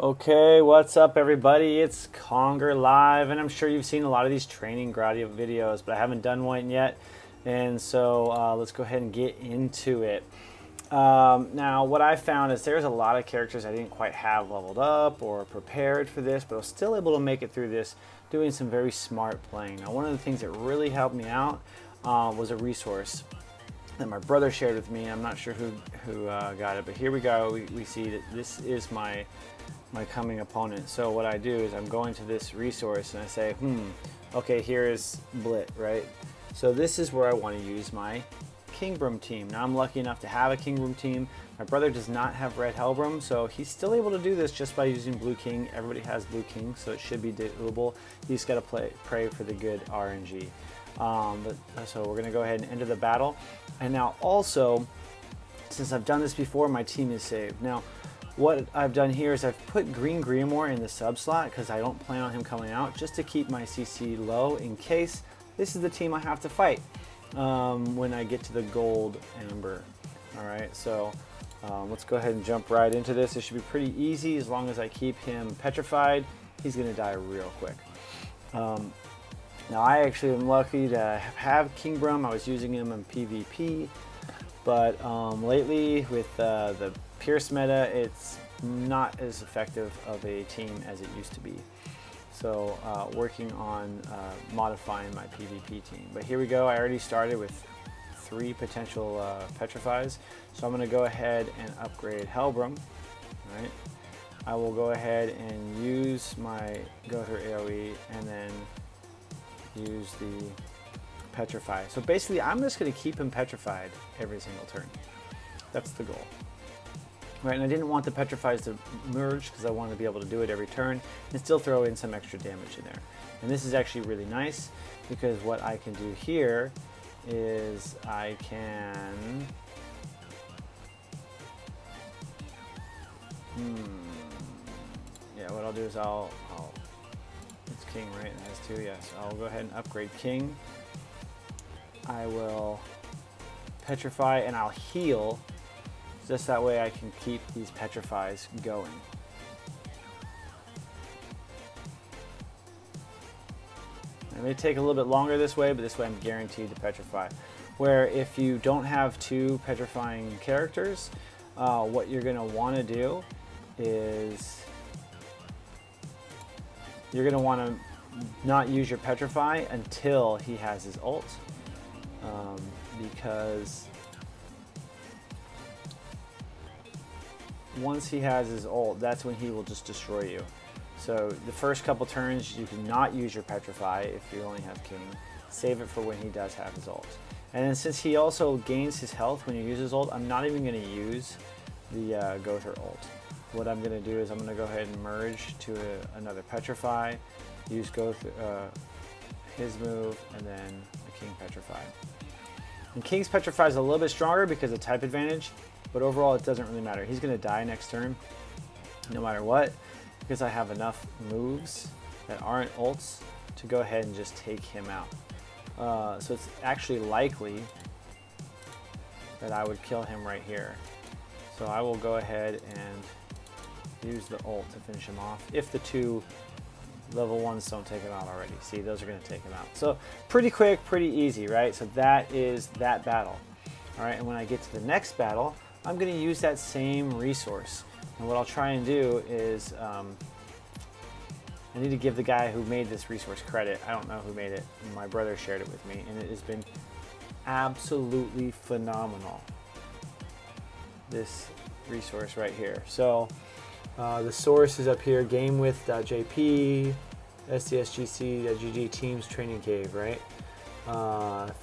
Okay, what's up everybody? It's Conger Live, and I'm sure you've seen a lot of these training Gradia videos, but I haven't done one yet, and so let's go ahead and get into it. Now, what I found is there's a lot of characters I didn't quite have leveled up or prepared for this, but I was still able to make it through this doing some very smart playing. Now, one of the things that really helped me out was a resource that my brother shared with me. I'm not sure who got it, but here we go. We see that this is my coming opponent. So what I do is I'm going to this resource and I say, okay, here is Blit, right? So this is where I want to use my Kingbrum team. Now I'm lucky enough to have a Kingbrum team. My brother does not have Red Hellbrum, so he's still able to do this just by using Blue King. Everybody has Blue King, so it should be doable. He's got to pray for the good RNG. So we're going to go ahead and enter the battle. And now also, since I've done this before, my team is saved. Now, what I've done here is I've put Green Grimoire in the sub slot because I don't plan on him coming out, just to keep my CC low in case this is the team I have to fight when I get to the Gold Amber. All right, so let's go ahead and jump right into this. It should be pretty easy as long as I keep him petrified. He's going to die real quick. Now I actually am lucky to have Kingbrum. I was using him in PvP, but lately with the Pierce meta, it's not as effective of a team as it used to be. So working on modifying my PvP team. But here we go. I already started with 3 potential petrifies. So I'm going to go ahead and upgrade Hellbrum. Right? I will go ahead and use my go through AoE and then use the petrify. So basically I'm just going to keep him petrified every single turn. That's the goal. Right, and I didn't want the petrifies to merge because I wanted to be able to do it every turn and still throw in some extra damage in there. And this is actually really nice because what I can do here is I can yeah, what I'll do is I'll it's King, right? It has 2, yes. I'll go ahead and upgrade King. I will petrify and I'll heal. Just that way I can keep these petrifies going. It may take a little bit longer this way, but this way I'm guaranteed to petrify. Where if you don't have 2 petrifying characters, what you're going to want to do is you're going to want to not use your petrify until he has his ult, because once he has his ult, that's when he will just destroy you. So the first couple turns, you cannot use your petrify if you only have King. Save it for when he does have his ult. And then since he also gains his health when you use his ult, I'm not even going to use the Gother ult. What I'm going to do is I'm going to go ahead and merge to another petrify, use his move, and then the King petrify. And King's petrify is a little bit stronger because of type advantage, but overall it doesn't really matter. He's going to die next turn no matter what because I have enough moves that aren't ults to go ahead and just take him out. So it's actually likely that I would kill him right here. So I will go ahead and use the ult to finish him off if the 2 level 1s don't take him out already. See, those are going to take him out. So pretty quick, pretty easy, right? So that is that battle. All right, and when I get to the next battle, I'm going to use that same resource. And what I'll try and do is I need to give the guy who made this resource credit. I don't know who made it. My brother shared it with me, and it has been absolutely phenomenal, this resource right here. So the source is up here, gamewith.jp, stsgc.gg, Teams Training Cave, right?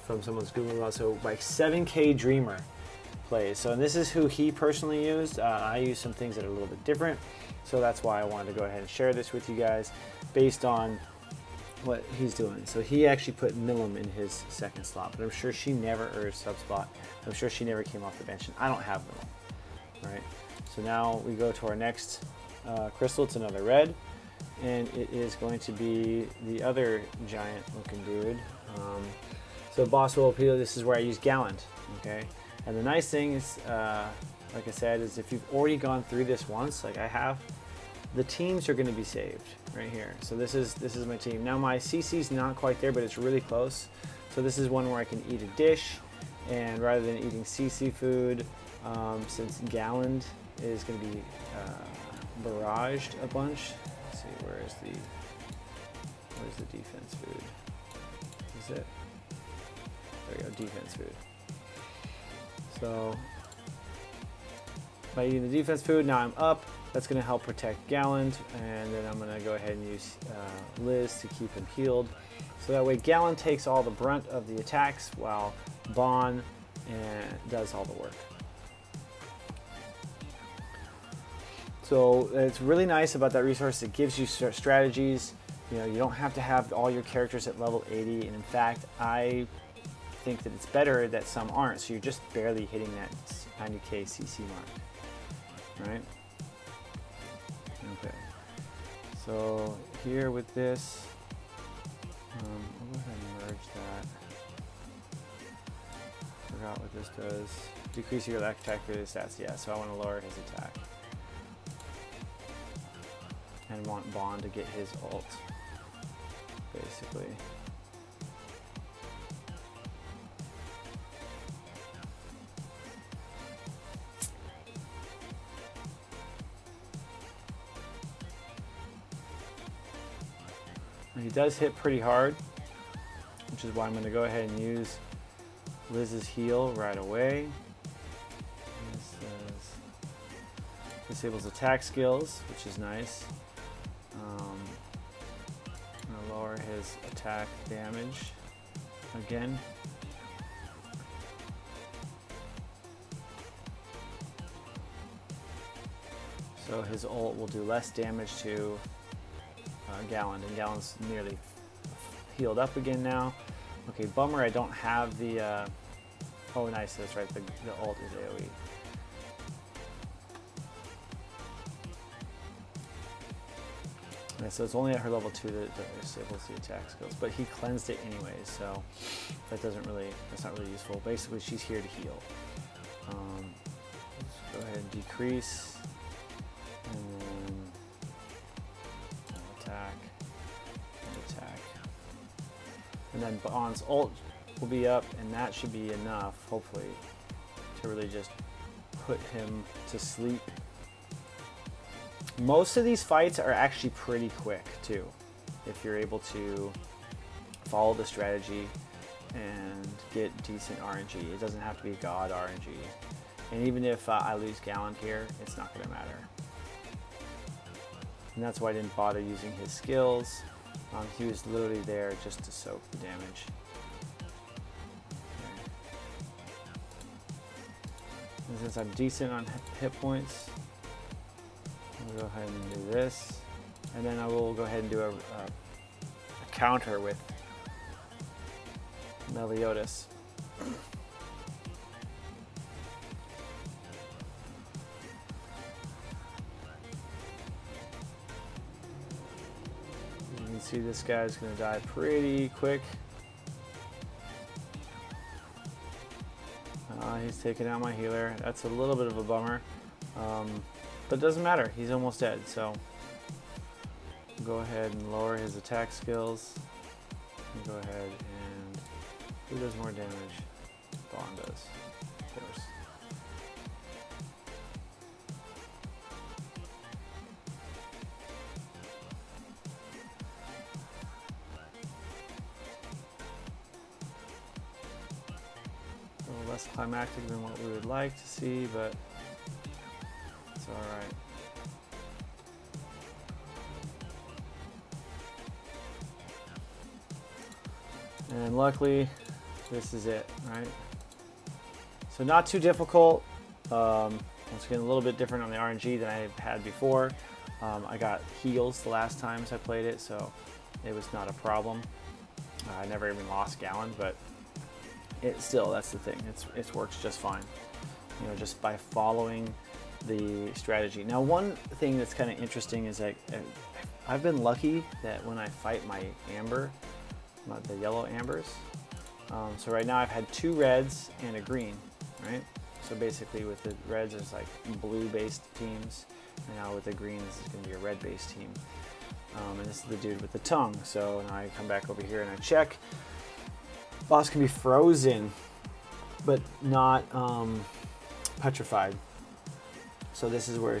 From someone's Google. So by 7KDREAMER plays. So and this is who he personally used. I use some things that are a little bit different. So that's why I wanted to go ahead and share this with you guys based on what he's doing. So he actually put Milim in his second slot, but I'm sure she never, or his sub spot, I'm sure she never came off the bench, and I don't have Milim. Right? So now we go to our next crystal. It's another red, and it is going to be the other giant looking dude. So boss will appeal. This is where I use Gallant. Okay, and the nice thing is like I said, is if you've already gone through this once, like I have, the teams are going to be saved right here. So this is my team. Now my CC's not quite there, but it's really close. So this is one where I can eat a dish, and rather than eating CC food, since Galland is going to be barraged a bunch. Let's see, where's the defense food? Is it? There we go, defense food. So by eating the defense food, now I'm up. That's going to help protect Galland, and then I'm going to go ahead and use Liz to keep him healed. So that way Galland takes all the brunt of the attacks while Bon does all the work. So it's really nice about that resource. It gives you strategies. You know, you don't have to have all your characters at level 80, and in fact, I think that it's better that some aren't, so you're just barely hitting that 90k CC mark, right? Okay, so here with this, I'll go ahead and merge that. Forgot what this does. Decrease your attack ability stats. Yeah, so I want to lower his attack. And want Bon to get his ult, basically. He does hit pretty hard, which is why I'm going to go ahead and use Liz's heal right away. This says disables attack skills, which is nice. I'm going to lower his attack damage again. So his ult will do less damage to Galland, and Galland's nearly healed up again now. Okay, bummer I don't have the, oh nice, that's right, the ult is AoE. Yeah, so it's only at her level 2 that disables the attack skills, but he cleansed it anyways, so that's not really useful. Basically, she's here to heal. Let's go ahead and decrease, and then attack, and attack. And then Bon's ult will be up, and that should be enough, hopefully, to really just put him to sleep. Most of these fights are actually pretty quick, too, if you're able to follow the strategy and get decent RNG. It doesn't have to be God RNG. And even if I lose Galland here, it's not going to matter. And that's why I didn't bother using his skills. He was literally there just to soak the damage. Okay. And since I'm decent on hit points, I'll go ahead and do this. And then I will go ahead and do a counter with Meliodas. You can see this guy's going to die pretty quick. He's taking out my healer. That's a little bit of a bummer. But it doesn't matter. He's almost dead. So go ahead and lower his attack skills. And go ahead and who does more damage? Bon does, of course. A little less climactic than what we would like to see, but it's all right. And luckily, this is it, right? So not too difficult. Once again, a little bit different on the RNG than I had before. I got heals the last times I played it, so it was not a problem. I never even lost Galland, but that's the thing. It works just fine. You know, just by following the strategy. Now, one thing that's kind of interesting is that I've been lucky that when I fight my amber, the yellow ambers. So right now I've had 2 reds and a green, right? So basically with the reds, it's like blue-based teams, And now with the green, this is going to be a red-based team. And this is the dude with the tongue. So now I come back over here and I check. Boss can be frozen, but not petrified. So this is where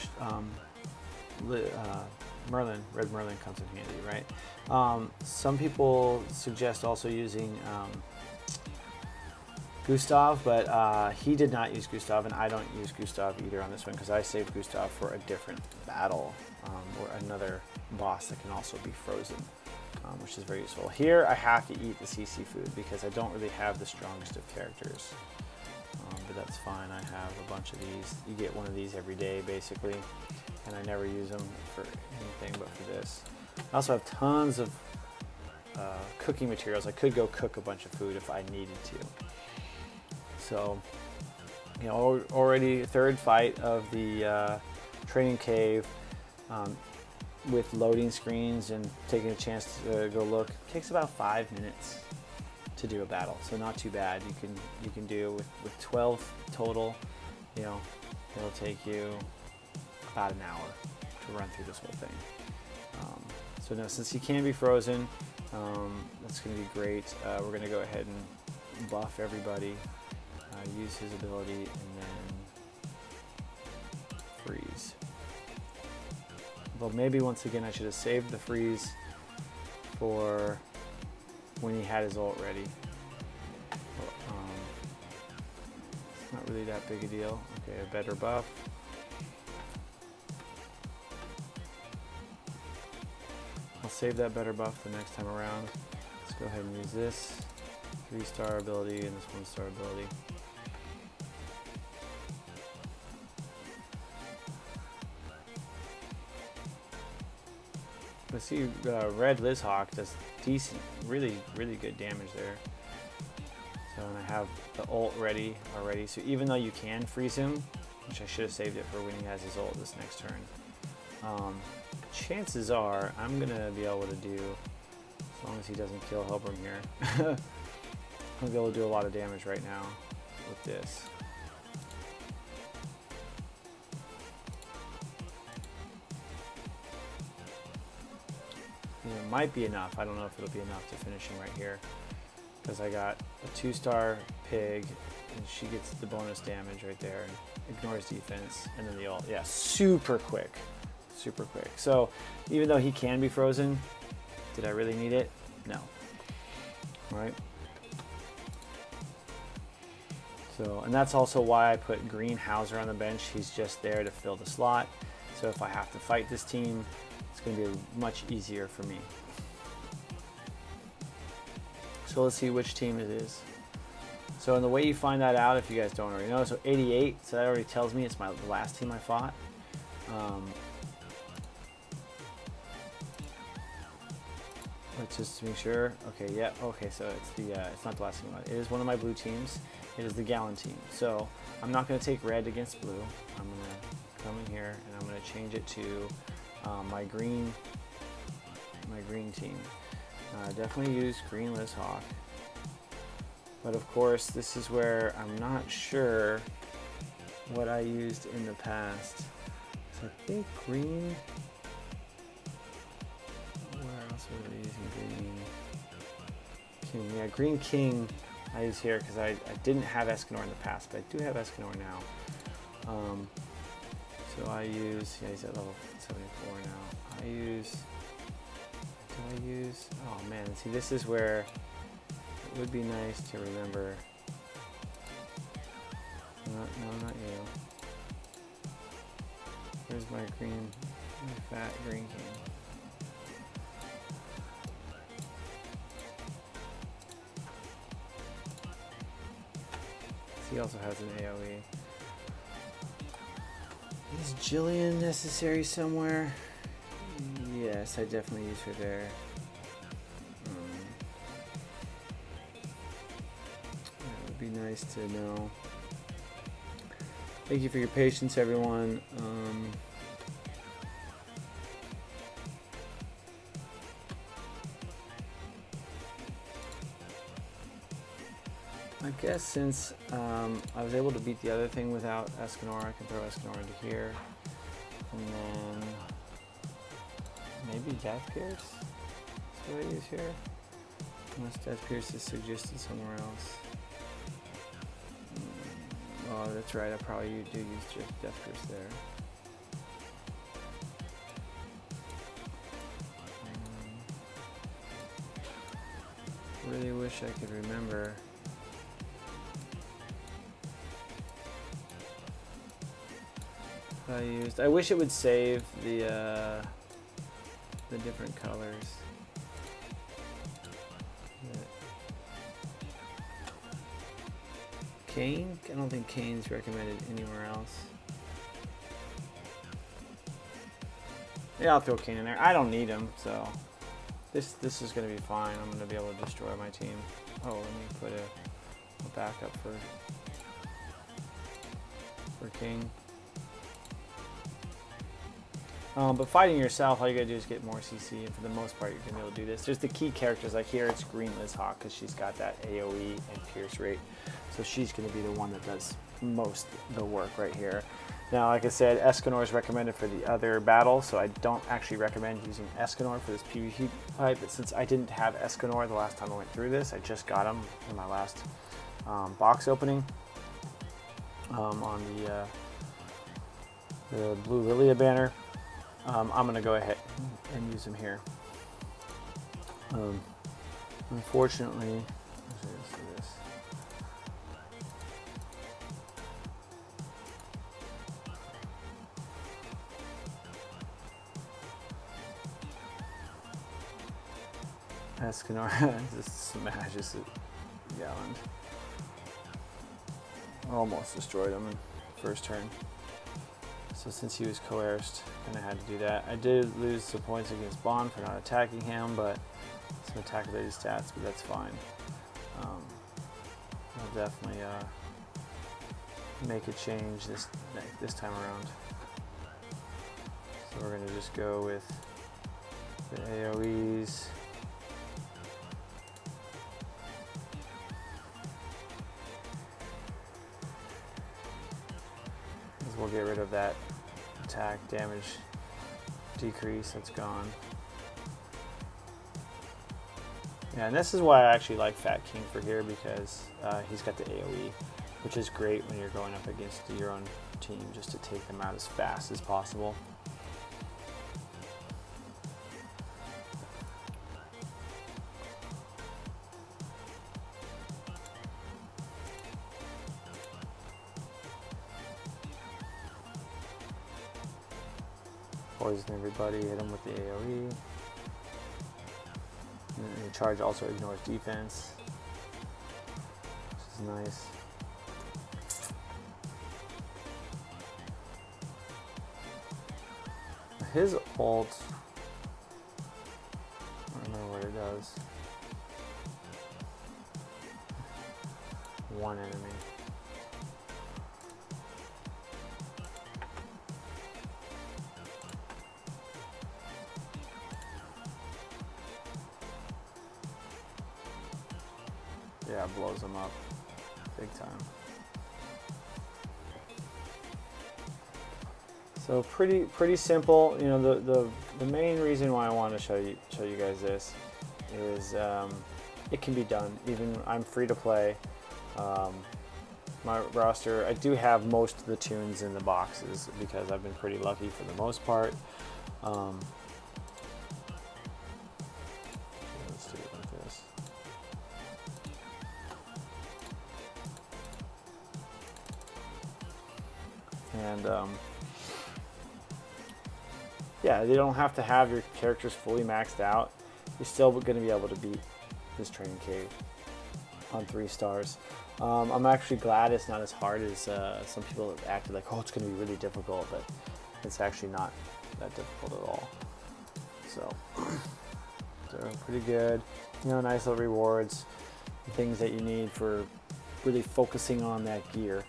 Merlin, Red Merlin comes in handy, right? Some people suggest also using Gustav, but he did not use Gustav, and I don't use Gustav either on this one because I saved Gustav for a different battle or another boss that can also be frozen, which is very useful. Here I have to eat the CC food because I don't really have the strongest of characters, but that's fine. I have a bunch of these. You get one of these every day basically, and I never use them for anything but for this. I also have tons of cooking materials. I could go cook a bunch of food if I needed to. So, you know, already third fight of the training cave with loading screens and taking a chance to go look. It takes about 5 minutes to do a battle, so not too bad. You can do with 12 total. You know, it'll take you about an hour to run through this whole thing. So now, since he can be frozen, that's going to be great. We're going to go ahead and buff everybody. Use his ability and then freeze. Well, maybe once again I should have saved the freeze for when he had his ult ready. It's not really that big a deal. Okay, a better buff. I'll save that better buff the next time around. Let's go ahead and use this 3-star ability and this 1-star ability. I see Red Lizhawk does decent, really good damage there. So, and I have the ult ready already. So even though you can freeze him, which I should have saved it for when he has his ult this next turn, chances are I'm gonna be able to do, as long as he doesn't kill Helbram here, I'm gonna be able to do a lot of damage right now with this. It might be enough. I don't know if it'll be enough to finish him right here because I got a 2-star pig and she gets the bonus damage right there and ignores defense, and then the ult. Yeah, super quick. So even though he can be frozen, did I really need it? No. All right. So, and that's also why I put Green Hauser on the bench. He's just there to fill the slot. So if I have to fight this team, it's going to be much easier for me. So let's see which team it is. So in the way you find that out, if you guys don't already know, so 88, so that already tells me it's the last team I fought. Let's just make sure. Okay, yeah, okay, so it's not the last team. It is one of my blue teams. It is the Gallon team. So I'm not going to take red against blue. I'm going to come in here and I'm going to change it to my green team. Definitely use Green Lizhawk. But of course, this is where I'm not sure what I used in the past. So I think green. Where else was I using green? King. Yeah, Green King I use here because I didn't have Escanor in the past, but I do have Escanor now. So I use, yeah, he's at level 74 now. Oh man, see, this is where it would be nice to remember. No, not you. Where's my fat Green King? He also has an AoE. Is Jillian necessary somewhere? Yes, I definitely use her there. That would be nice to know. Thank you for your patience, everyone. I guess since I was able to beat the other thing without Escanor, I can throw Escanor into here. And then maybe Death Pierce? Is what I use here? Unless Death Pierce is suggested somewhere else. Oh, that's right, I probably do use Death Pierce there. Really wish I could remember. I wish it would save the different colors. Cane? I don't think Cane's recommended anywhere else. Yeah, I'll throw Cane in there. I don't need him, so this is going to be fine. I'm going to be able to destroy my team. Oh, let me put a backup for King. But fighting yourself, all you gotta do is get more CC, and for the most part, you're gonna be able to do this. There's the key characters, like here, it's Green Liz Hawk, because she's got that AoE and Pierce rate. So she's gonna be the one that does most of the work right here. Now, like I said, Escanor is recommended for the other battle, so I don't actually recommend using Escanor for this PvP fight, but since I didn't have Escanor the last time I went through this, I just got him in my last box opening on the Blue Lilia banner. I'm going to go ahead and use him here. Unfortunately, let's do this. Escanor just smashes it. Galland. Almost destroyed him in first turn. So since he was coerced, I had to do that. I did lose some points against Bond for not attacking him, but some attack-ability stats, but that's fine. I'll definitely make a change this time around. So we're going to just go with the AoEs. We'll get rid of that attack damage decrease, that's gone. Yeah, and this is why I actually like Fat King for here, because he's got the AoE, which is great when you're going up against your own team, just to take them out as fast as possible. Poison everybody, hit them with the AoE. And the charge also ignores defense, which is nice. His ult, I don't remember what it does. One enemy. Yeah, it blows them up big time. So pretty simple. You know, the main reason why I want to show you guys this is it can be done. Even I'm free to play. My roster, I do have most of the tunes in the boxes because I've been pretty lucky for the most part. Let's do it like this. And yeah, you don't have to have your characters fully maxed out. You're still going to be able to beat this training cave on 3 stars. I'm actually glad it's not as hard as some people have acted like, oh, it's going to be really difficult, but it's actually not that difficult at all. So, pretty good. You know, nice little rewards, things that you need for really focusing on that gear.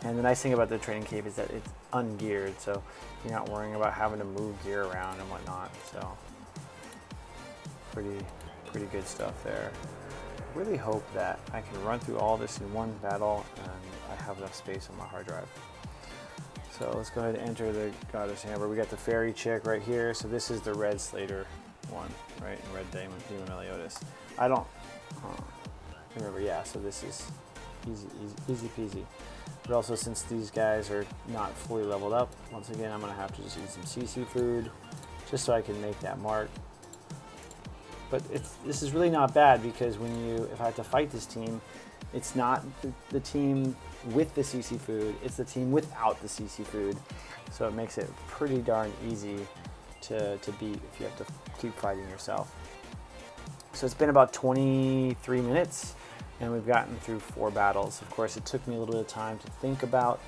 And the nice thing about the training cave is that it's ungeared, so you're not worrying about having to move gear around and whatnot. So, pretty good stuff there. Really hope that I can run through all this in one battle and I have enough space on my hard drive. So let's go ahead and enter the Goddess Amber. We got the fairy chick right here. So this is the red Slater one, right? And red Demon Meliodas. I don't remember. Yeah, so this is easy peasy. But also, since these guys are not fully leveled up, once again, I'm going to have to just eat some CC food just so I can make that mark. But this is really not bad, because if I have to fight this team, it's not the team with the CC food, it's the team without the CC food. So it makes it pretty darn easy to beat if you have to keep fighting yourself. So it's been about 23 minutes. And we've gotten through 4 battles. Of course, it took me a little bit of time to think about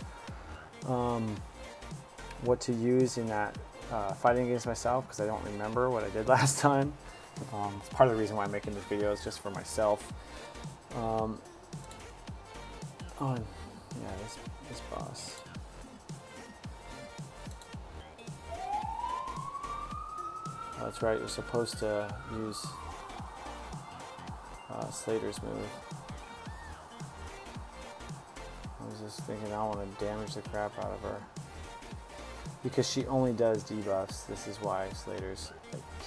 what to use in that fighting against myself, because I don't remember what I did last time. It's part of the reason why I'm making this video, is just for myself. Oh, and yeah, this boss. Oh, that's right, you're supposed to use Slater's move. I was just thinking I want to damage the crap out of her, because she only does debuffs. This is why Slater's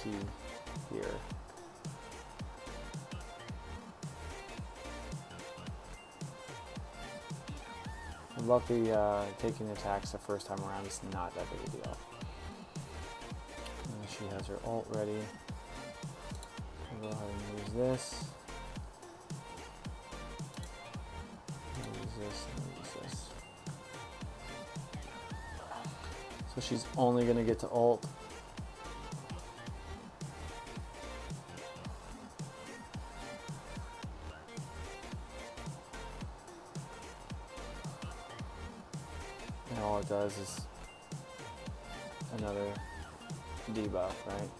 key here. And luckily, taking attacks the first time around is not that big a deal. And she has her ult ready. I'll go ahead and use this. So she's only going to get to ult. And all it does is another debuff, right?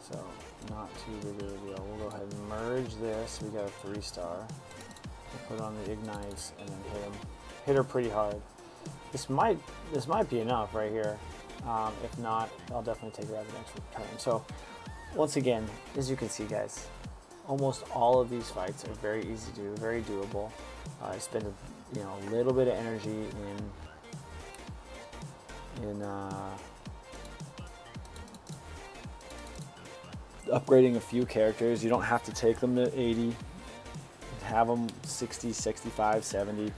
So not too big of a deal. We'll go ahead and merge this. We got a 3-star. We'll put on the ignites and then hit her pretty hard. This might be enough right here. If not, I'll definitely take her out the next turn. So once again, as you can see, guys, almost all of these fights are very easy to do, very doable. I spend a little bit of energy in upgrading a few characters. You don't have to take them to 80. Have them 60, 65, 70. You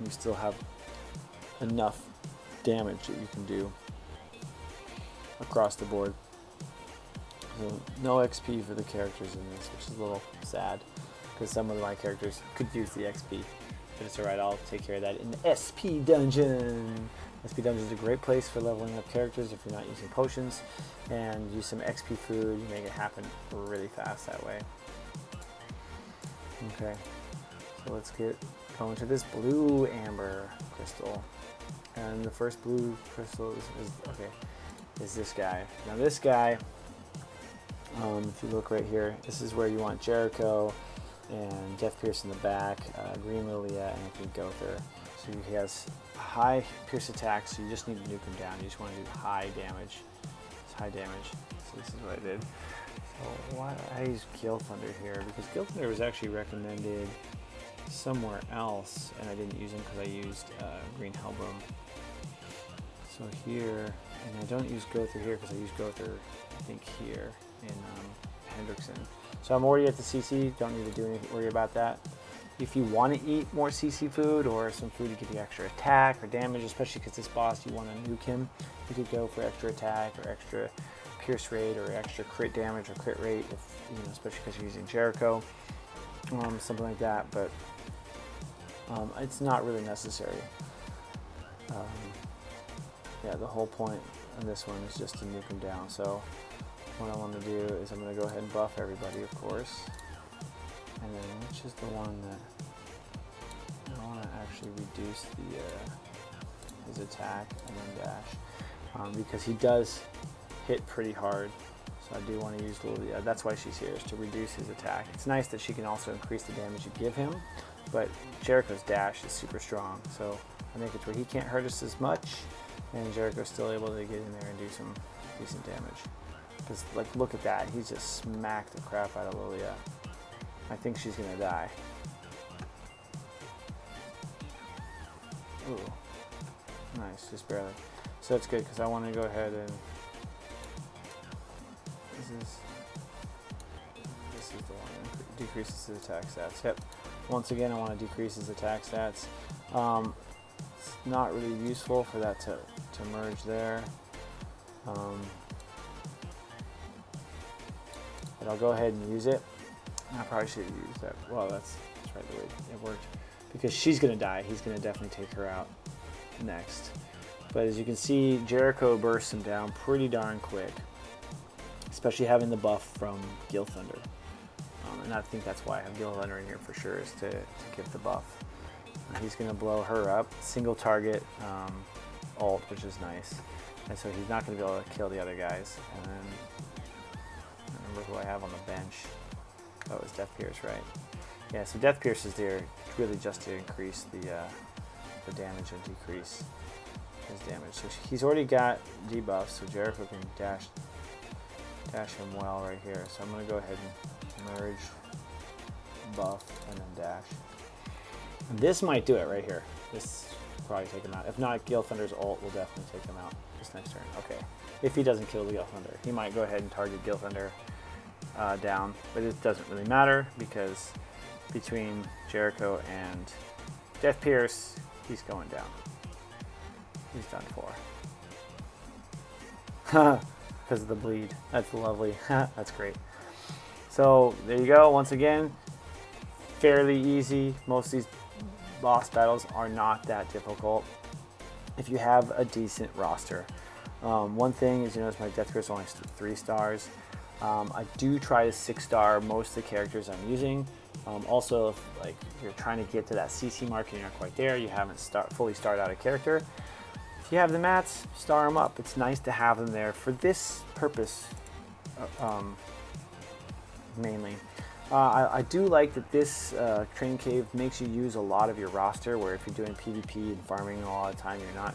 still have enough damage that you can do across the board. So no XP for the characters in this, which is a little sad, because some of my characters could use the XP. But it's alright, I'll take care of that in the SP Dungeon. SP Dungeon is a great place for leveling up characters if you're not using potions, and use some XP food. You make it happen really fast that way. Okay, so let's get going to this blue amber crystal. And the first blue crystal is this guy. Now this guy, if you look right here, this is where you want Jericho and Death Pierce in the back, Green Lilia, and I think Gother. So he has high Pierce attack, so you just need to nuke him down. You just want to do high damage. It's high damage. So this is what I did. So why I use Gale Thunder here? Because Gale Thunder was actually recommended somewhere else, and I didn't use him because I used Green Hellbroom. So here, and I don't use Gother here because I use Gother, I think, here in Hendrickson. So I'm already at the CC, don't need to do anything, worry about that. If you want to eat more CC food or some food to give you extra attack or damage, especially because this boss, you want to nuke him, you could go for extra attack or extra pierce rate or extra crit damage or crit rate, if, especially because you're using Jericho, something like that. But it's not really necessary. Yeah, the whole point of this one is just to nuke him down. So what I want to do is I'm going to go ahead and buff everybody, of course. And then which is the one that I want to actually reduce his attack and then dash, because he does hit pretty hard. So I do want to use Lilia. That's why she's here, is to reduce his attack. It's nice that she can also increase the damage you give him, but Jericho's dash is super strong. So I make it to where he can't hurt us as much, and Jericho's still able to get in there and do some decent damage. Because, like, look at that. He just smacked the crap out of Lilia. I think she's going to die. Ooh. Nice, just barely. So that's good because I want to go ahead and this is the one. Decreases his attack stats. Yep. Once again, I want to decrease his attack stats. It's not really useful for that to merge there. But I'll go ahead and use it. I probably should have used that. Well, that's right the way it worked. Because she's going to die. He's going to definitely take her out next. But as you can see, Jericho bursts him down pretty darn quick. Especially having the buff from Gil Thunder. And I think that's why I have Gil Thunder in here for sure, is to give the buff. He's going to blow her up. Single target ult, which is nice. And so he's not going to be able to kill the other guys. And then, I remember who I have on the bench. Oh, it was Death Pierce, right? Yeah, so Death Pierce is there really just to increase the damage and decrease his damage. So he's already got debuffs, so Jericho can dash him well right here. So I'm going to go ahead and merge, buff, and then dash. And this might do it right here. This will probably take him out. If not, Gil Thunder's ult will definitely take him out this next turn. Okay, if he doesn't kill the Gil Thunder, he might go ahead and target Gil Thunder down, but it doesn't really matter because between Jericho and Death Pierce, he's going down. He's done for. Because of the bleed. That's lovely. That's great. So there you go. Once again, fairly easy. Most of these boss battles are not that difficult if you have a decent roster. One thing is, you notice my Death Pierce only 3 stars. I do try to 6-star most of the characters I'm using. Also, if you're trying to get to that CC mark and you're not quite there, you haven't fully started out a character, if you have the mats, star them up. It's nice to have them there for this purpose mainly. I do like that this training cave makes you use a lot of your roster, where if you're doing PvP and farming a lot of the time, you're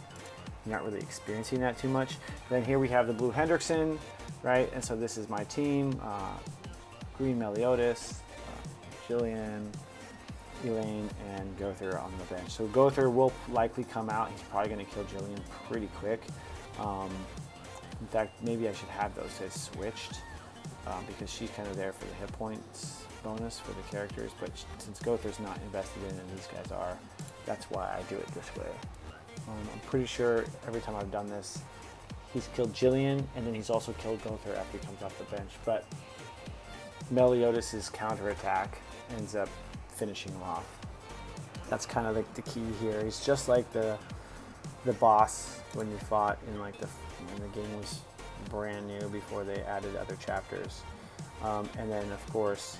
not really experiencing that too much. Then here we have the Blue Hendrickson, right? And so this is my team, Green Meliodas, Jillian, Elaine, and Gother on the bench. So Gother will likely come out. He's probably going to kill Jillian pretty quick. In fact, maybe I should have those guys switched because she's kind of there for the hit points bonus for the characters. But since Gother's not invested in and these guys are, that's why I do it this way. I'm pretty sure every time I've done this, he's killed Jillian, and then he's also killed Gother after he comes off the bench. But Meliodas' counterattack ends up finishing him off. That's kind of like the key here. He's just like the boss when you fought in when the game was brand new before they added other chapters. And then of course,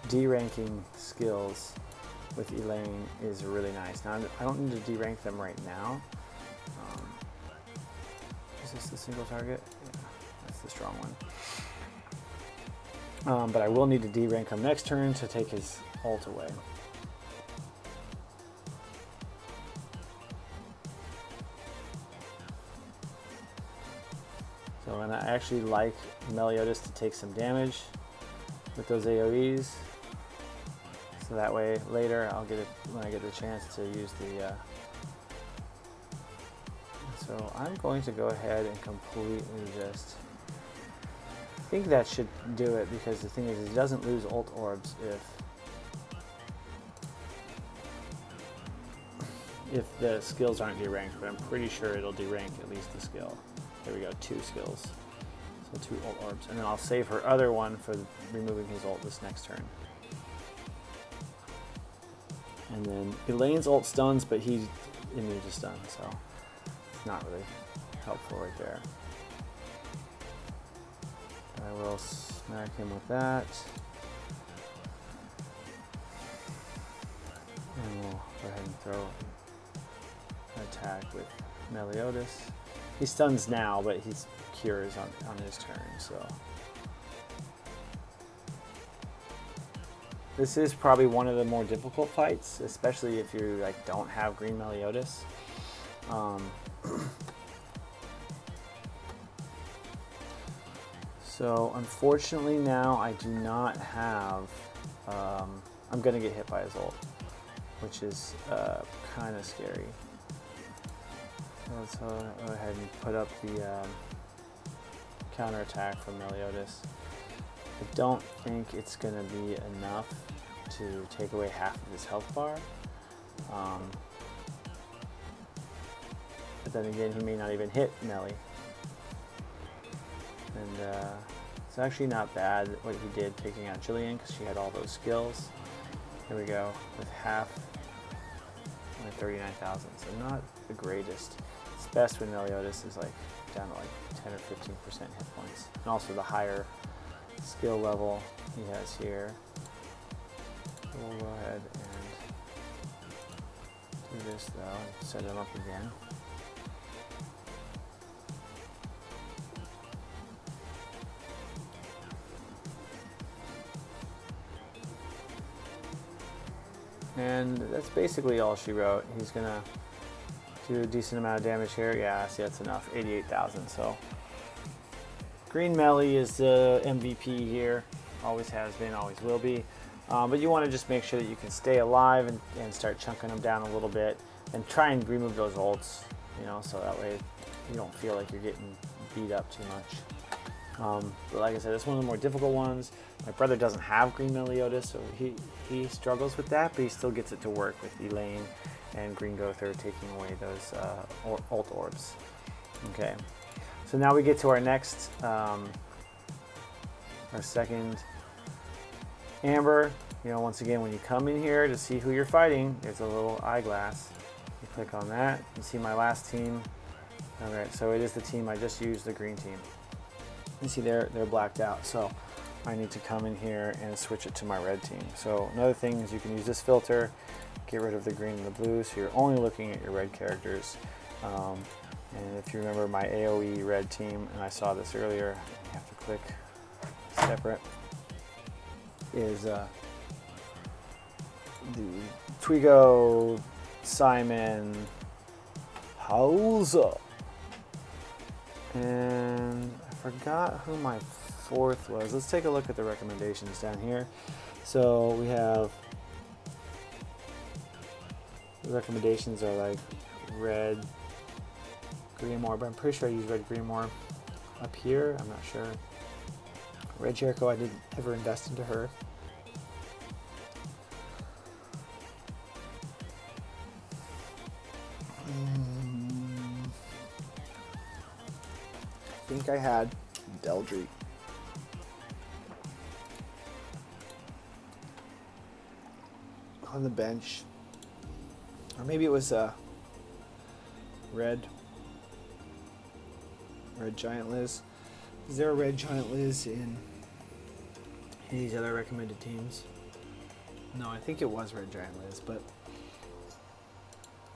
D-ranking skills with Elaine is really nice. Now I don't need to D-rank them right now. Is this the single target? Yeah, that's the strong one. But I will need to D-rank him next turn to take his ult away. So, and I actually like Meliodas to take some damage with those AoEs. So that way later I'll get it when I get the chance to use the so I'm going to go ahead and completely just, I think that should do it, because the thing is it doesn't lose ult orbs if the skills aren't deranked, but I'm pretty sure it'll derank at least the skill. There we go, 2 skills. So 2 ult orbs. And then I'll save her other one for removing his ult this next turn. And then Elaine's ult stuns, but he's immune to stun, so it's not really helpful right there. I will smack him with that. And we'll go ahead and throw an attack with Meliodas. He stuns now, but he cures on his turn, so. This is probably one of the more difficult fights, especially if you don't have Green Meliodas. So unfortunately now I do not have, I'm gonna get hit by his ult. which is kind of scary. So let's go ahead and put up the counterattack from Meliodas. I don't think it's going to be enough to take away half of his health bar. But then again, he may not even hit Melly. And it's actually not bad what he did taking out Jillian, because she had all those skills. Here we go, with half, only 39,000, so not the greatest. It's best when Meliodas is like down to like 10 or 15% hit points. And also the higher skill level he has here. So we'll go ahead and do this though, and set him up again. And that's basically all she wrote. He's gonna do a decent amount of damage here. Yeah, see, that's enough, 88,000. So Green Melly is the MVP here. Always has been, always will be. But you want to just make sure that you can stay alive and start chunking them down a little bit, and try and remove those ults, you know, so that way you don't feel like you're getting beat up too much. But like I said, it's one of the more difficult ones. My brother doesn't have Green Meliodas, so he struggles with that, but he still gets it to work with Elaine and Green Gother taking away those ult orbs. Okay, so now we get to our next, our second Amber. You know, once again, when you come in here to see who you're fighting, there's a little eyeglass. You click on that, you see my last team. All right, so it is the team I just used, the green team. You see they're blacked out, so I need to come in here and switch it to my red team. So another thing is you can use this filter, get rid of the green and the blue, so you're only looking at your red characters. And if you remember my AoE red team, and I saw this earlier, you have to click separate, is the Twigo, Simon, Hausa, and I forgot who my fourth was. Let's take a look at the recommendations down here. So we have, the recommendations are like red Greenmore, but I'm pretty sure I used red Greenmore up here. I'm not sure. Red Jericho, I didn't ever invest into her. I think I had Deldry. On the bench. Or maybe it was Red Giant Liz. Is there a Red Giant Liz in any of these other recommended teams? No, I think it was Red Giant Liz, but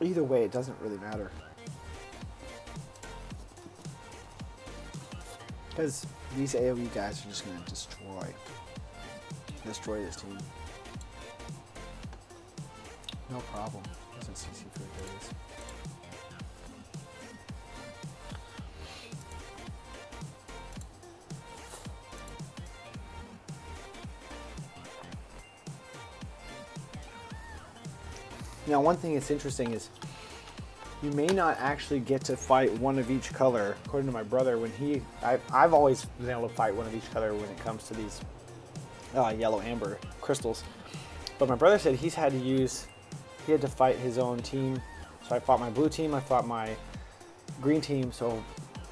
either way, it doesn't really matter. Because these AoE guys are just going to destroy this team. No problem. Doesn't CC for days. Now, one thing that's interesting is you may not actually get to fight one of each color. According to my brother, I've always been able to fight one of each color when it comes to these yellow amber crystals. But my brother said he had to fight his own team. So I fought my blue team, I fought my green team, so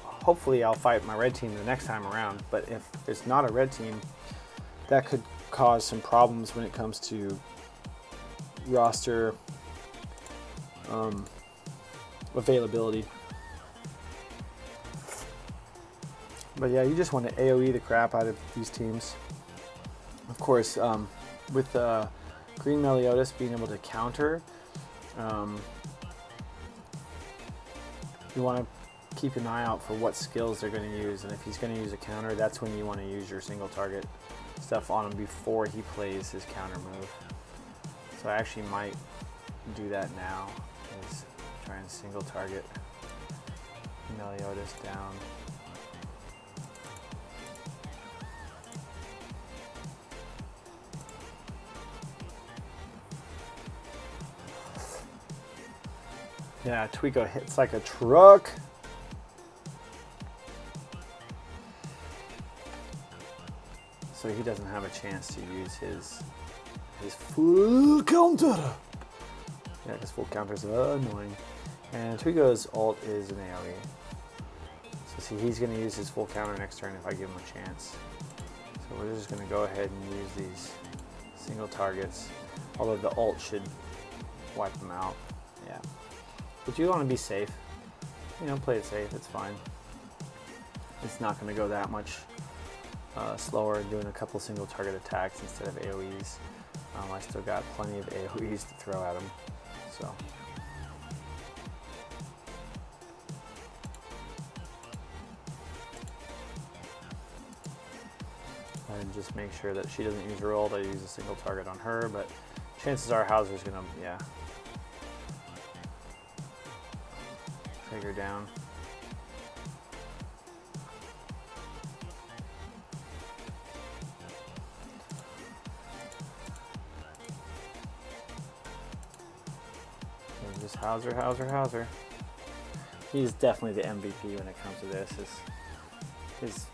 hopefully I'll fight my red team the next time around. But if it's not a red team, that could cause some problems when it comes to roster availability. But yeah, you just want to AoE the crap out of these teams. Of course, with Green Meliodas being able to counter, you want to keep an eye out for what skills they're going to use, and if he's going to use a counter, that's when you want to use your single target stuff on him before he plays his counter move. So I actually might do that now, is try and single target Meliodas down. Yeah, Tweeko hits like a truck. So he doesn't have a chance to use his full counter. Yeah, because full counters are annoying. And Tweeko's ult is an AoE. So see, he's going to use his full counter next turn if I give him a chance. So we're just going to go ahead and use these single targets. Although the ult should wipe them out. Yeah. But you want to be safe. You know, play it safe, it's fine. It's not going to go that much slower doing a couple single target attacks instead of AoEs. I still got plenty of AoEs to throw at him. So. And just make sure that she doesn't use her ult. I use a single target on her, but chances are Hauser's gonna, yeah, take her down. And just Hauser. He's definitely the MVP when it comes to this. His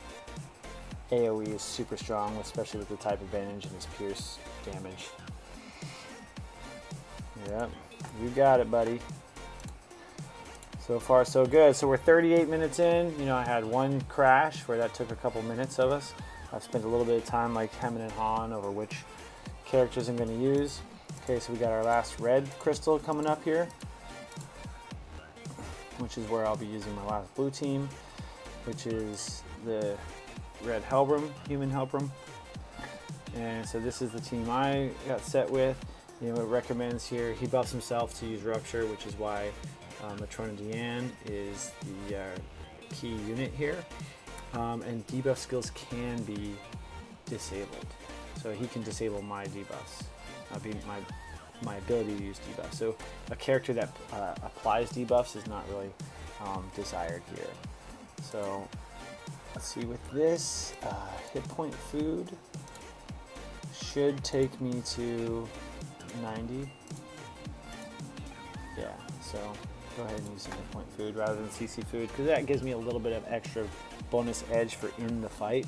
AoE is super strong, especially with the type advantage and his pierce damage. Yep, you got it, buddy. So far, so good. So we're 38 minutes in. You know, I had one crash where that took a couple minutes of us. I've spent a little bit of time like hemming and hawing over which characters I'm going to use. Okay, so we got our last red crystal coming up here, which is where I'll be using my last blue team, which is the red Helbram, human Helbram. And so this is the team I got set with. You know, it recommends here, he buffs himself to use Rupture, which is why Matrona Deanne is the key unit here. And debuff skills can be disabled. So he can disable my debuffs, my ability to use debuffs. So a character that applies debuffs is not really desired here. So let's see, with this, hit point food should take me to 90. Yeah, so go ahead and use some hit point food rather than CC food, because that gives me a little bit of extra bonus edge for in the fight.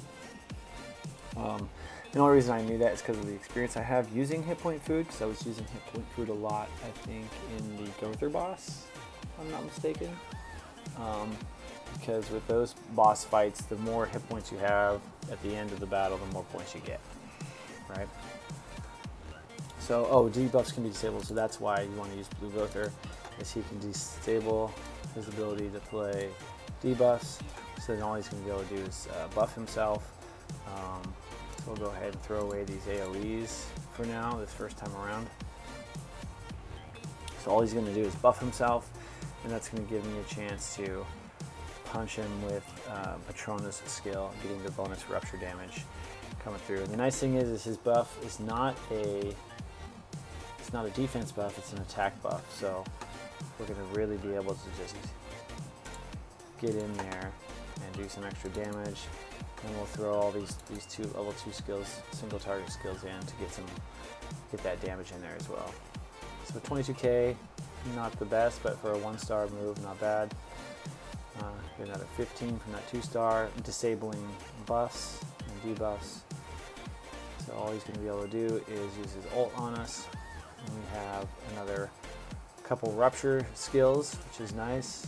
The only reason I knew that is because of the experience I have using hit point food, because I was using hit point food a lot, I think, in the Gother boss, if I'm not mistaken. Because with those boss fights, the more hit points you have at the end of the battle, the more points you get, right? So, debuffs can be disabled, so that's why you want to use Blue Gother, is he can disable his ability to play debuffs, so then all he's going to be able to do is buff himself. So we'll go ahead and throw away these AoEs for now, this first time around. So all he's going to do is buff himself, and that's going to give me a chance to punch him with Matrona's skill, getting the bonus rupture damage coming through. And the nice thing is his buff is not a defense buff, it's an attack buff. So we're going to really be able to just get in there and do some extra damage. And we'll throw all these two level 2 skills, single target skills in to get that damage in there as well. So 22k, not the best, but for a 1-star move, not bad. Get another 15 from that 2-star, disabling buffs and debuffs. So all he's going to be able to do is use his ult on us. And we have another couple rupture skills, which is nice.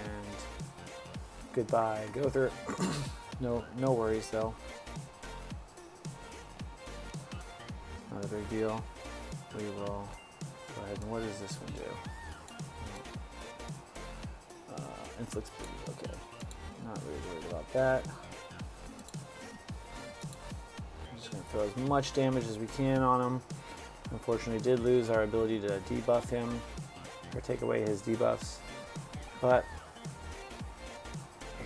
And goodbye, Gother. No worries though. Not a big deal. We will go ahead and what does this one do? Inflicts bleed, okay. Not really worried about that. I'm just going to throw as much damage as we can on him. Unfortunately, did lose our ability to debuff him or take away his debuffs, but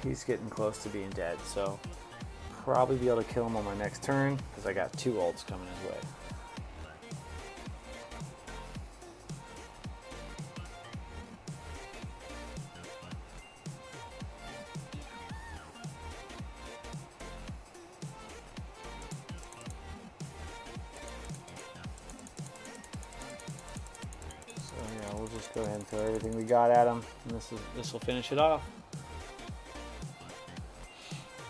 he's getting close to being dead, so probably be able to kill him on my next turn because I got 2 ults coming his way. So Yeah, we'll just go ahead and throw everything we got at him, and this will finish it off.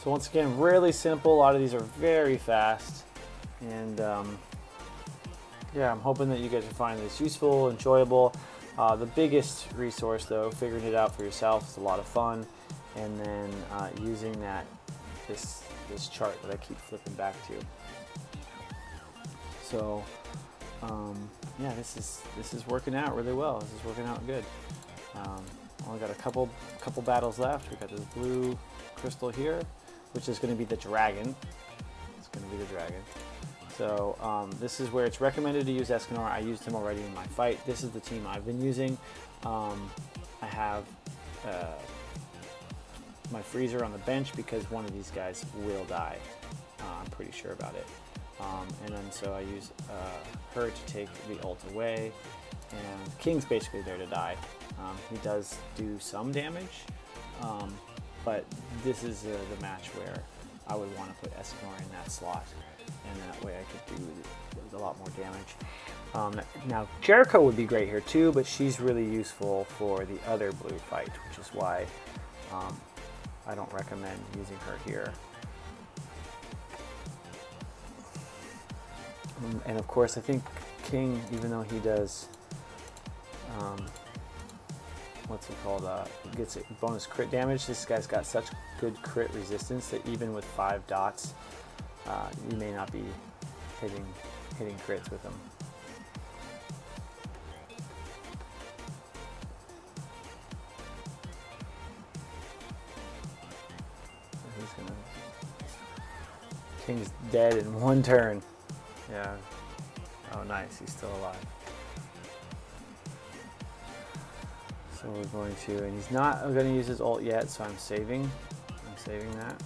So once again, really simple. A lot of these are very fast, and yeah, I'm hoping that you guys will find this useful, enjoyable. The biggest resource, though, figuring it out for yourself is a lot of fun, and then using this chart that I keep flipping back to. So yeah, this is working out really well. This is working out good. Only got a couple battles left. We got this blue crystal here, which is going to be the dragon. It's going to be the dragon. So this is where it's recommended to use Escanor. I used him already in my fight. This is the team I've been using. I have my freezer on the bench because one of these guys will die. I'm pretty sure about it. And then so I use her to take the ult away, and King's basically there to die. He does do some damage, but this is the match where I would want to put Escanor in that slot, and that way I could do a lot more damage. Now Jericho would be great here too, but she's really useful for the other blue fight, which is why I don't recommend using her here. And of course, I think King, even though he does, what's it called, gets bonus crit damage, this guy's got such good crit resistance that even with 5 dots, you may not be hitting crits with him. King's dead in 1 turn. Yeah. Oh, nice. He's still alive. So we're going to, and he's not going to use his ult yet, so I'm saving. I'm saving that.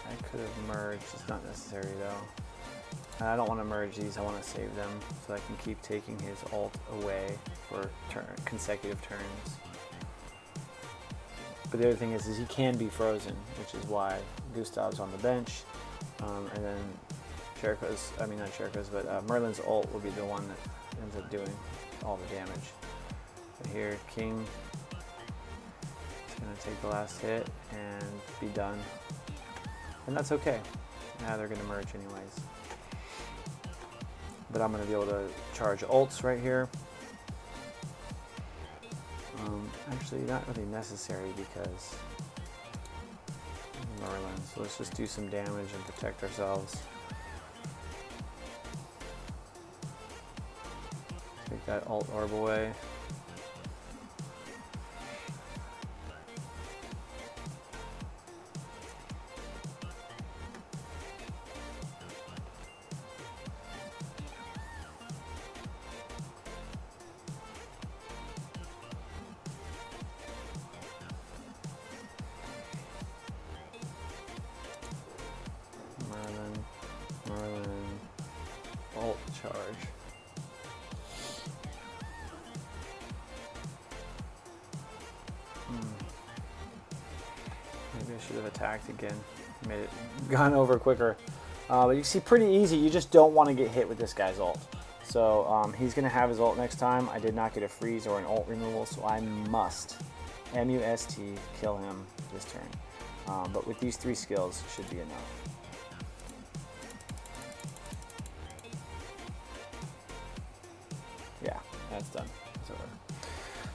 I could have merged. It's not necessary though. I don't want to merge these. I want to save them so I can keep taking his ult away for consecutive turns. But the other thing is he can be frozen, which is why Gustav's on the bench, and then Jericho's, I mean not Jericho's, but Merlin's ult will be the one that ends up doing all the damage. But here, King is going to take the last hit and be done, and that's okay. Now they're going to merge anyways. But I'm going to be able to charge ults right here. Actually, not really necessary because Merlin. So let's just do some damage and protect ourselves. Take that ult orb away. Merlin, ult charge. Maybe I should have attacked again. Made it gone over quicker. But you see, pretty easy. You just don't want to get hit with this guy's ult. So he's going to have his ult next time. I did not get a freeze or an ult removal, so I must, M-U-S-T, kill him this turn. But with these 3 skills, it should be enough. Yeah, that's done. It's over.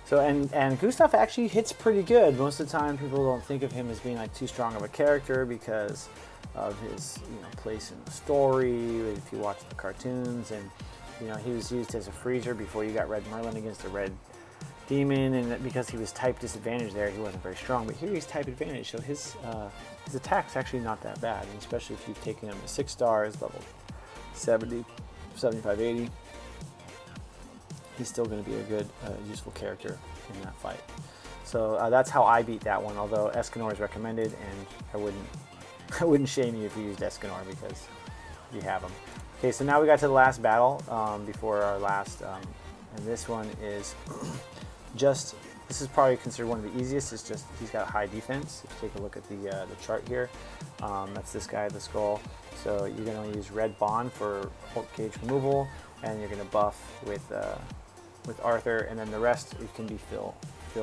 So and Gustav actually hits pretty good. Most of the time, people don't think of him as being like too strong of a character because of his place in the story. If you watch the cartoons, and he was used as a freezer before you got Red Merlin against the Red Demon, and because he was type disadvantage there, he wasn't very strong. But here he's type advantage, so his attack's actually not that bad, and especially if you've taken him to 6 stars, level 70, 75, 80. He's still going to be a good, useful character in that fight. So that's how I beat that one. Although Escanor is recommended, and I wouldn't shame you if you used Escanor because you have him. Okay, so now we got to the last battle before our last, and this one is this This is probably considered one of the easiest. It's just he's got high defense. If you take a look at the chart here, that's this guy, the skull. So you're going to use red bond for Hulk gauge removal, and you're going to buff with Arthur, and then the rest it can be fill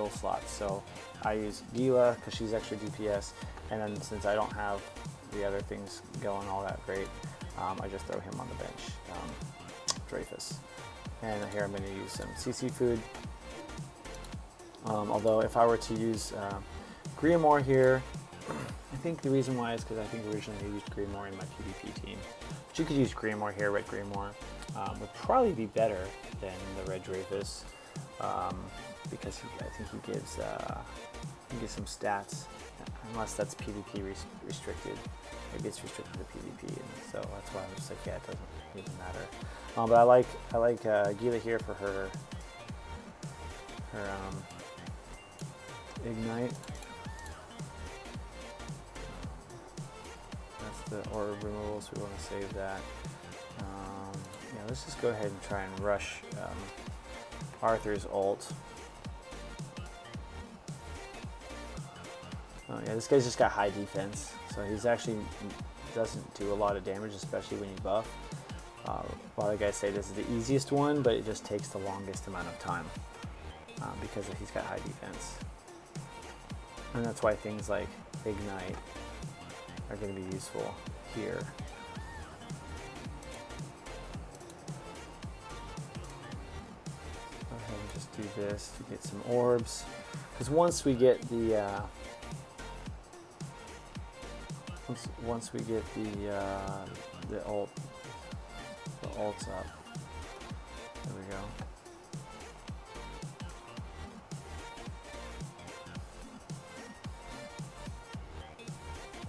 slots. So I use Gila because she's extra DPS, and then since I don't have the other things going all that great, I just throw him on the bench, Dreyfus. And here I'm going to use some CC food. Although if I were to use Grimoire here, I think the reason why is because I think originally I used Grimoire in my PvP team. But you could use Grimoire here, red Grimoire. Would probably be better than the red Dreyfus because I think he gives some stats, unless that's PvP restricted. Maybe it's restricted to PvP, and so that's why I'm just like, yeah, it doesn't even matter. But I like Gila here for her ignite. That's the orb removal, so we want to save that. Yeah, let's just go ahead and try and rush Arthur's ult. Oh yeah, this guy's just got high defense, so he's actually doesn't do a lot of damage, especially when you buff. A lot of guys say this is the easiest one, but it just takes the longest amount of time because he's got high defense. And that's why things like Ignite are going to be useful here. Go ahead and just do this to get some orbs, because once we get the once we get the ults up, there we go.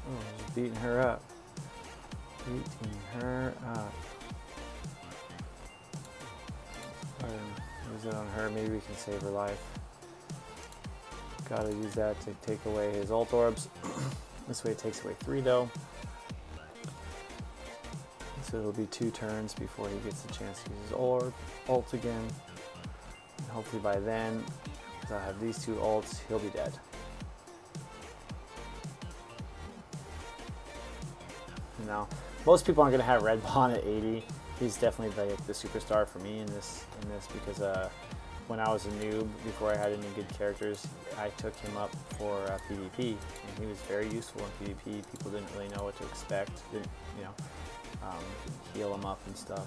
Oh, just beating her up. Beating her up. Go ahead and use it on her. Maybe we can save her life. Gotta use that to take away his ult orbs. This way it takes away 3 though. So it'll be 2 turns before he gets a chance to use his ult again. And hopefully by then, because I have these 2 ults, he'll be dead. Now, most people aren't going to have Red Bond at 80. He's definitely the superstar for me in this because when I was a noob, before I had any good characters, I took him up for PvP, and he was very useful in PvP. People didn't really know what to expect, didn't, you know, heal him up and stuff.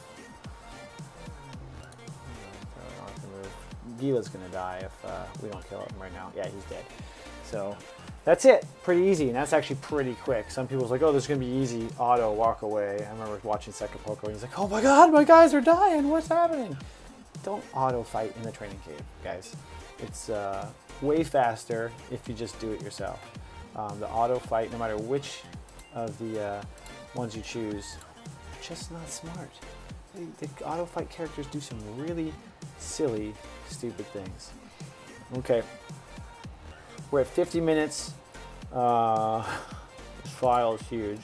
Gila's gonna die if we don't kill him right now. Yeah, he's dead. So that's it. Pretty easy, and that's actually pretty quick. Some people's like, oh, this is gonna be easy. Auto, walk away. I remember watching Second Poco, and he's like, oh my god, my guys are dying. What's happening? Don't auto fight in the training cave, guys. It's way faster if you just do it yourself. The auto fight, no matter which of the ones you choose, are just not smart. The auto fight characters do some really silly, stupid things. Okay, we're at 50 minutes. This file is huge.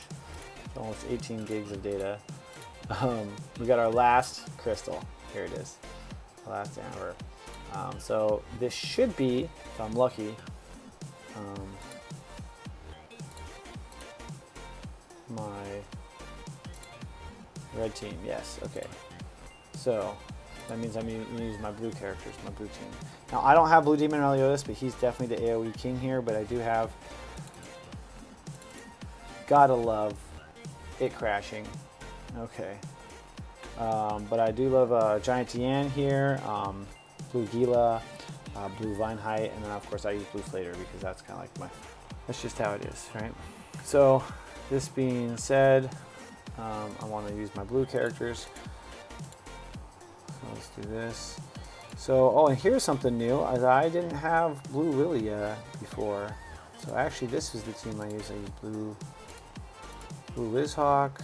It's almost 18 gigs of data. We got our last crystal. Here it is. Last amber. So this should be, if I'm lucky, my red team. Yes, okay. So that means I'm going to use my blue characters, my blue team. Now I don't have Blue Demon Meliodas, but he's definitely the AoE king here. But I do have, gotta love it crashing. Okay. But I do love Giant Tian here, Blue Gila, Blue Vinehite, and then of course I use Blue Flater because that's kind of like that's just how it is, right? So this being said, I want to use my blue characters. So let's do this. So, oh, and here's something new. I didn't have Blue Lilia before. So actually this is the team I use. I use Blue Lizhawk.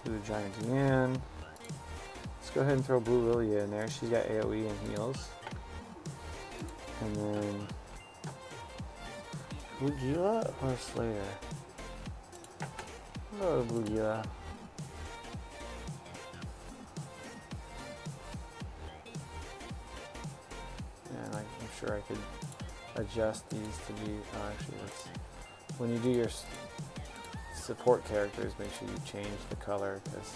Blue Giant Diane. Let's go ahead and throw Blue Lilia in there. She's got AoE and heals. And then Blue Gila or Slayer? Oh, Blue Gila. sure I could adjust these to be, actually that's, when you do your support characters, make sure you change the color, because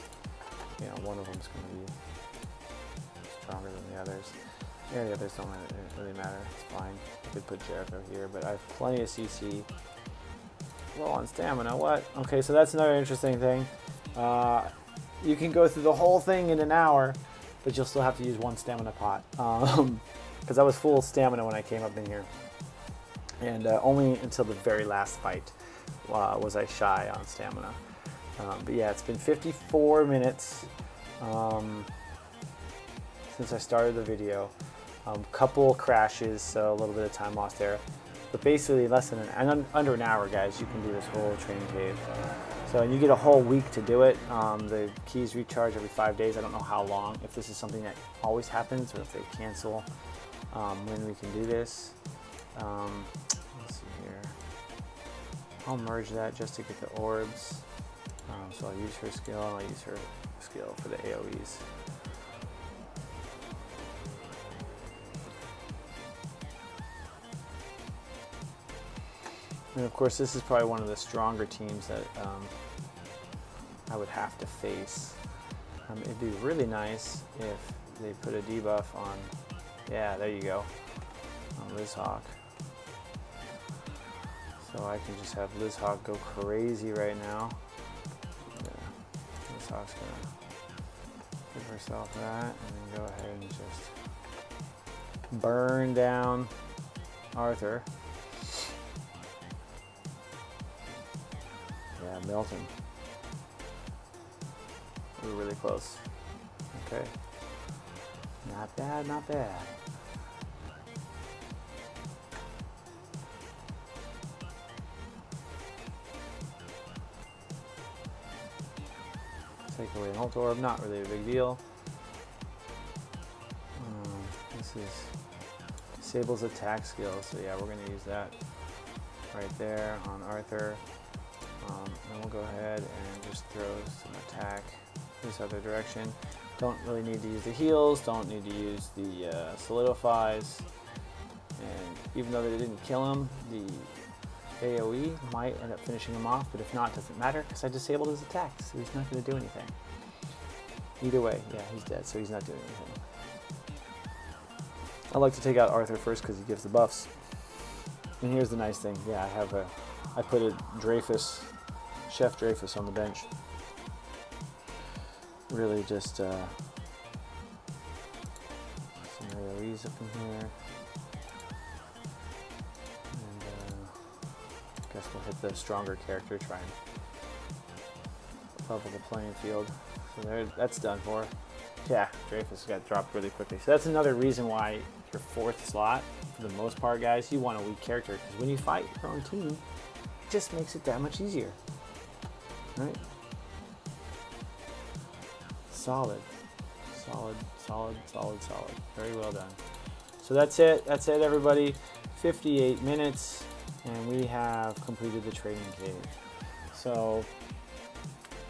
you know, one of them's going to be stronger than the others. Yeah, the others don't really matter, it's fine. I could put Jericho here, but I have plenty of CC. Low on stamina, what? Okay, so that's another interesting thing. You can go through the whole thing in an hour, but you'll still have to use one stamina pot. Because I was full stamina when I came up in here. And only until the very last fight was I shy on stamina. But yeah, it's been 54 minutes since I started the video. Couple crashes, so a little bit of time lost there. But basically less than under an hour, guys, you can do this whole training cave. So, and you get a whole week to do it. The keys recharge every 5 days. I don't know how long, if this is something that always happens or if they cancel when we can do this. Let's see here. I'll merge that just to get the orbs. So I'll use her skill and I'll use her skill for the AoEs. And of course, this is probably one of the stronger teams that I would have to face. It'd be really nice if they put a debuff on, yeah, there you go, on Lizhawk. So I can just have Lizhawk go crazy right now. Yeah, Lizhawk's gonna give herself that, and then go ahead and just burn down Arthur. Yeah, Milton. We were really close. Okay. Not bad, not bad. Take away an ult orb, not really a big deal. This is disables attack skills, so yeah, we're going to use that right there on Arthur. Then we'll go ahead and just throw some attack this other direction. Don't really need to use the heals, don't need to use the solidifies, and even though they didn't kill him, the AoE might end up finishing him off, but if not, it doesn't matter because I disabled his attack, so he's not going to do anything. Either way, yeah, he's dead, so he's not doing anything. I like to take out Arthur first because he gives the buffs. And here's the nice thing, yeah, I put a Dreyfus, Chef Dreyfus on the bench. Really just some AoEs up in here. And guess we'll hit the stronger character, try and level the playing field. So there, that's done for. Yeah, Dreyfus got dropped really quickly. So that's another reason why your fourth slot, for the most part, guys, you want a weak character, because when you fight your own team, it just makes it that much easier. Right? Solid. Solid, solid, solid, solid. Very well done. So that's it. That's it, everybody. 58 minutes, and we have completed the training cave. So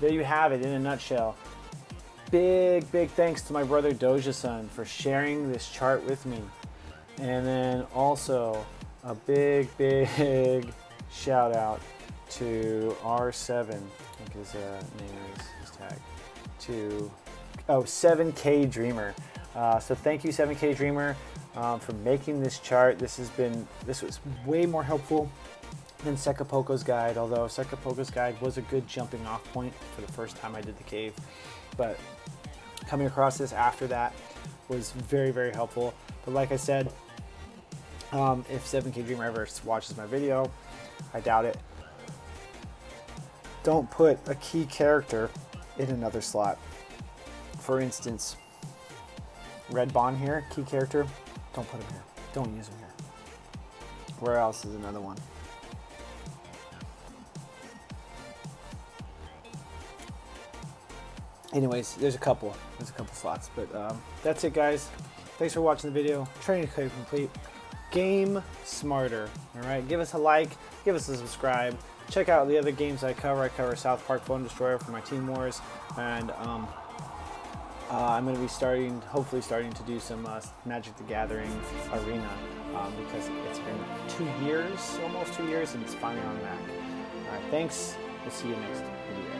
there you have it in a nutshell. Big thanks to my brother Doja-san for sharing this chart with me. And then also a big shout out to R7, I think his name is, his tag, to 7KDREAMER. So thank you 7KDREAMER for making this chart. This was way more helpful than Sekapoko's guide, although Sekapoko's guide was a good jumping off point for the first time I did the cave. But coming across this after that was very helpful. But like I said, if 7KDREAMER ever watches my video, I doubt it, don't put a key character in another slot. For instance, Red Bond here, key character, don't put him here. Don't use him here. Where else is another one? Anyways, there's a couple slots, but that's it, guys. Thanks for watching the video. Training cave complete. Game smarter. All right, give us a like, give us a subscribe. Check out the other games I cover. I cover South Park Phone Destroyer for my Team Wars, and I'm going to be hopefully starting to do some Magic the Gathering Arena because it's been 2 years, almost 2 years, and it's finally on Mac. All right, thanks. We'll see you next video.